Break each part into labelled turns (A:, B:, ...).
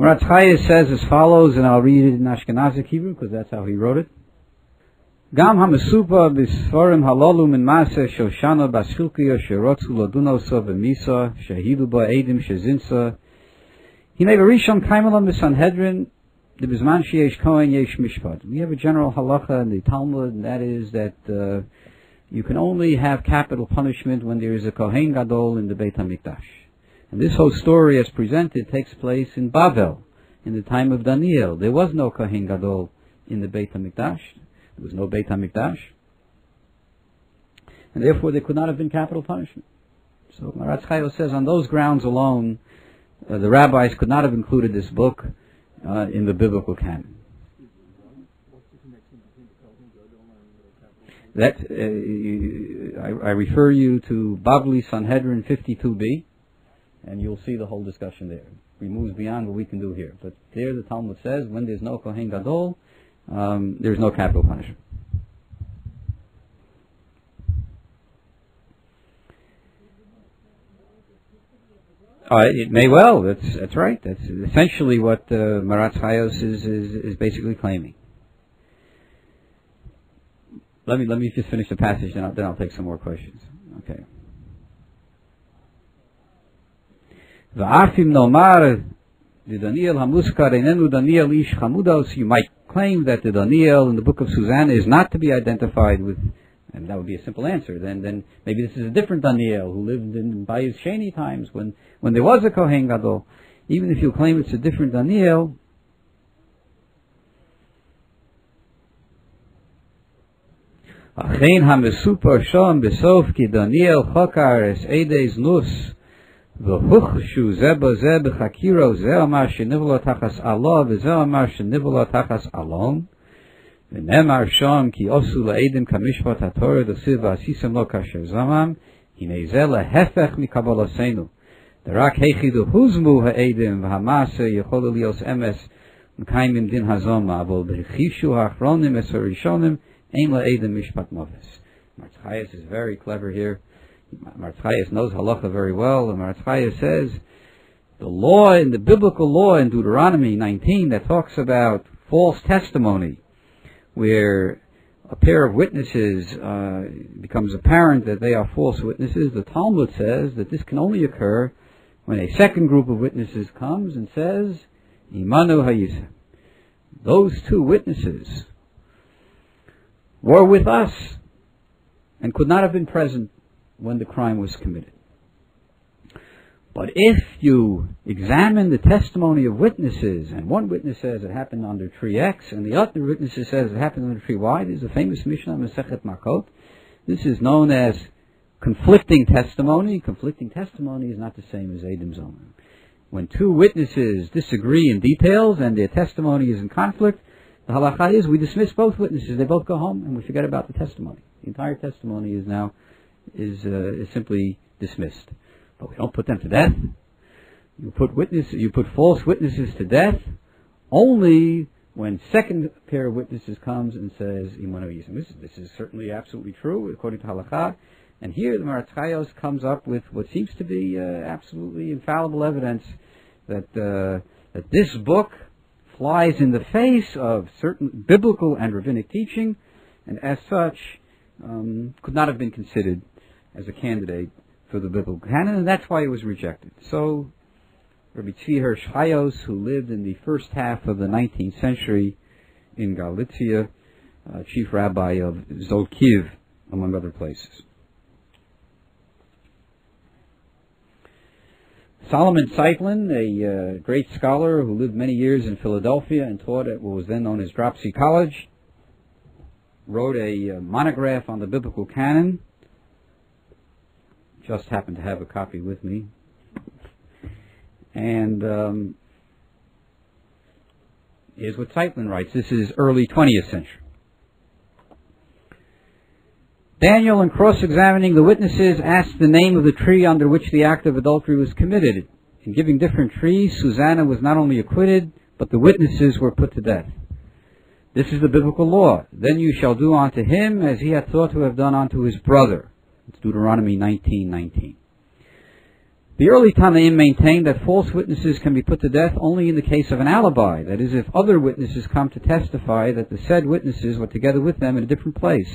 A: Maratz Chayes says as follows, and I'll read it in Ashkenazic Hebrew because that's how he wrote it. Gam ha-mesupa b'sforim halolu min maaseh shoshana b'ashilkiya sherotzu lodunosa v'misa shehidu ba edim shezinsa hinei v'rishon kaimelon b'sanhedrin d'bizman sheyesh kohen yesh mishpat. We have a general halacha in the Talmud, and that is that you can only have capital punishment when there is a kohen gadol in the Beit HaMikdash. And this whole story as presented takes place in Bavel, in the time of Daniel. There was no Kohen Gadol in the Beit HaMikdash. There was no Beit HaMikdash. And therefore there could not have been capital punishment. So Maratz Chayos says on those grounds alone, the rabbis could not have included this book in the biblical canon. That, I refer you to Bavli Sanhedrin 52b. And you'll see the whole discussion there. We move beyond what we can do here. But there the Talmud says, when there's no Kohen Gadol, there's no capital punishment. It may well. That's right. That's essentially what Maratz Chayos is basically claiming. Let me just finish the passage, then I'll take some more questions. Okay. V'afim nomar the Daniel hamuskar enenu Daniel ish chamudos. You might claim that the Daniel in the book of Susanna is not to be identified with, and that would be a simple answer. Then maybe this is a different Daniel who lived in Bayis Sheni times when there was a Kohen Gadol. Even if you claim it's a different Daniel, achein hamesupar shom besof ki Daniel chokar es edes nus. V'huchshu zeba zeb chakiro ze'amar shenivla tachas Allah v'ze'amar shenivla tachas alon v'nemar sham ki osu la'edim kamishpat haTorah d'siv v'asisem lo kasher zamam hinei zeh lehefech mikabalasenu d'rak hechidu huzmu ha'edim v'hamase yechol lios emes m'kaimim din hazoma avol b'chishu ha'achronim es ha'rishonim ein la'edim mishpat moves. Maratz Chayes is very clever here. Maratz Chayes knows halacha very well, and Maratz Chayes says the law in the biblical law in Deuteronomy 19 that talks about false testimony, where a pair of witnesses becomes apparent that they are false witnesses. The Talmud says that this can only occur when a second group of witnesses comes and says, "Imanu hayisa." Those two witnesses were with us and could not have been present when the crime was committed. But if you examine the testimony of witnesses, and one witness says it happened under tree X, and the other witness says it happened under tree Y, there's a famous Mishnah, Masechet Makot. This is known as conflicting testimony. Conflicting testimony is not the same as Eidim Zomer. When two witnesses disagree in details and their testimony is in conflict, the halacha is we dismiss both witnesses. They both go home and we forget about the testimony. The entire testimony is now is simply dismissed. But we don't put them to death. You put false witnesses to death only when second pair of witnesses comes and says, this is certainly absolutely true according to halakha. And here the Maratz Chayos comes up with what seems to be absolutely infallible evidence that this book flies in the face of certain biblical and rabbinic teaching, and as such could not have been considered as a candidate for the biblical canon, and that's why it was rejected. So Rabbi Tzvi Hirsch Chayos, who lived in the first half of the 19th century in Galicia, chief rabbi of Zolkiv, among other places. Solomon Zeitlin, a great scholar who lived many years in Philadelphia and taught at what was then known as Dropsy College, wrote a monograph on the biblical canon. Just happen to have a copy with me. And here's what Zeitlin writes. This is early 20th century. Daniel, in cross-examining the witnesses, asked the name of the tree under which the act of adultery was committed. In giving different trees, Susanna was not only acquitted, but the witnesses were put to death. This is the biblical law. Then you shall do unto him as he hath thought to have done unto his brother. It's Deuteronomy 19:19. The early Tanaim maintained that false witnesses can be put to death only in the case of an alibi, that is, if other witnesses come to testify that the said witnesses were together with them in a different place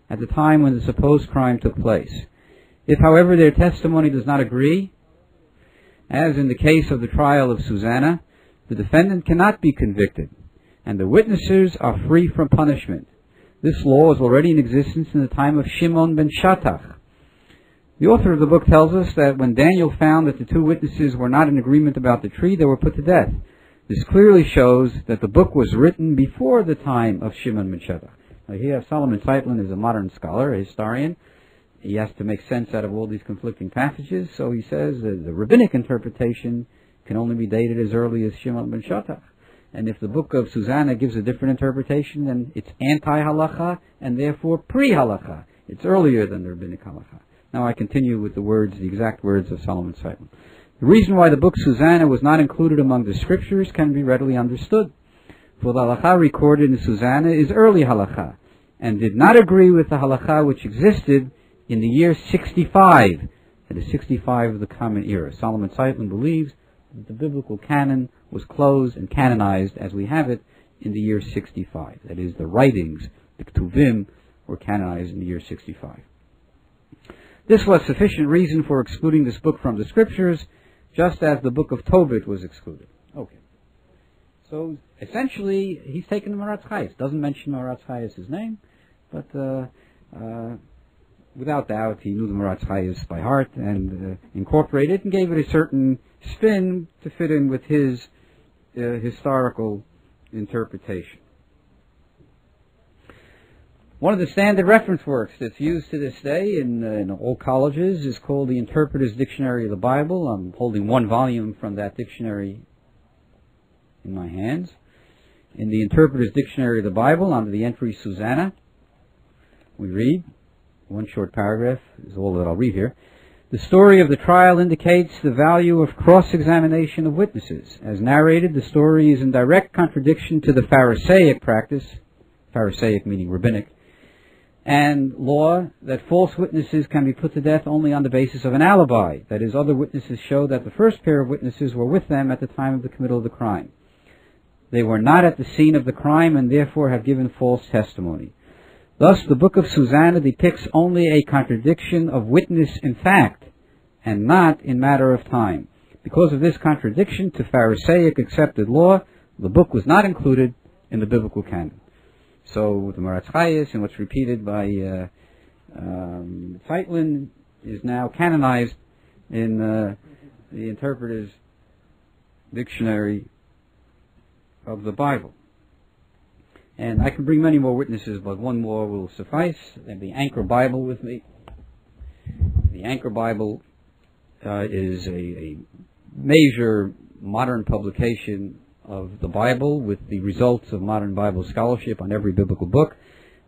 A: at the time when the supposed crime took place. If, however, their testimony does not agree, as in the case of the trial of Susanna, the defendant cannot be convicted, and the witnesses are free from punishment. This law is already in existence in the time of Shimon ben Shattach. The author of the book tells us that when Daniel found that the two witnesses were not in agreement about the tree, they were put to death. This clearly shows that the book was written before the time of Shimon ben Shattach. Now here, Solomon Zeitlin is a modern scholar, a historian. He has to make sense out of all these conflicting passages, so he says that the rabbinic interpretation can only be dated as early as Shimon ben Shattach. And if the book of Susanna gives a different interpretation, then it's anti-halacha and therefore pre-halacha. It's earlier than the rabbinic halacha. Now I continue with the exact words of Solomon Zeitlin. The reason why the book Susanna was not included among the scriptures can be readily understood. For the halacha recorded in Susanna is early halacha, and did not agree with the halacha which existed in the year 65, that is 65 of the Common Era. Solomon Zeitlin believes that the biblical canon was closed and canonized as we have it in the year 65. That is, the writings, the Ketuvim, were canonized in the year 65. This was sufficient reason for excluding this book from the scriptures, just as the book of Tobit was excluded. Okay. So, essentially, he's taken the Maratz Chayes. Doesn't mention Maratz Chayes' name, but without doubt, he knew the Maratz Chayes by heart and incorporated it and gave it a certain spin to fit in with his historical interpretation. One of the standard reference works that's used to this day in all colleges is called the Interpreter's Dictionary of the Bible. I'm holding one volume from that dictionary in my hands. In the Interpreter's Dictionary of the Bible, under the entry Susanna, we read, one short paragraph is all that I'll read here. The story of the trial indicates the value of cross-examination of witnesses. As narrated, the story is in direct contradiction to the Pharisaic practice, Pharisaic meaning rabbinic, and law that false witnesses can be put to death only on the basis of an alibi. That is, other witnesses show that the first pair of witnesses were with them at the time of the committal of the crime. They were not at the scene of the crime and therefore have given false testimony. Thus, the book of Susanna depicts only a contradiction of witness in fact, and not in matter of time. Because of this contradiction to Pharisaic accepted law, the book was not included in the biblical canon. So the Maratz Chayes, and what's repeated by Zeitlin, is now canonized in the Interpreter's Dictionary of the Bible. And I can bring many more witnesses, but one more will suffice. I have the Anchor Bible with me. The Anchor Bible is a major modern publication of the Bible with the results of modern Bible scholarship on every biblical book.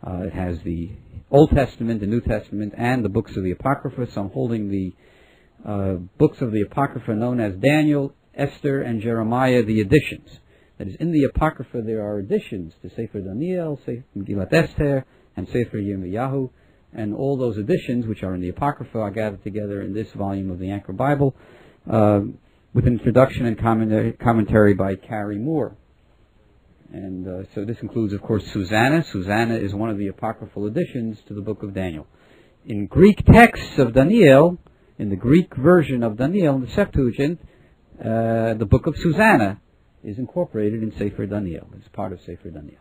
A: It has the Old Testament, the New Testament, and the books of the Apocrypha. So I'm holding the books of the Apocrypha known as Daniel, Esther, and Jeremiah, the additions. That is, in the Apocrypha there are additions to Sefer Daniel, Sefer Megillat Esther, and Sefer Yirmiyahu, and all those additions which are in the Apocrypha are gathered together in this volume of the Anchor Bible, with an introduction and commentary by Carrie Moore. And so this includes, of course, Susanna. Susanna is one of the apocryphal additions to the book of Daniel. In Greek texts of Daniel, in the Greek version of Daniel, in the Septuagint, the book of Susanna is incorporated in Sefer Daniel. It's part of Sefer Daniel.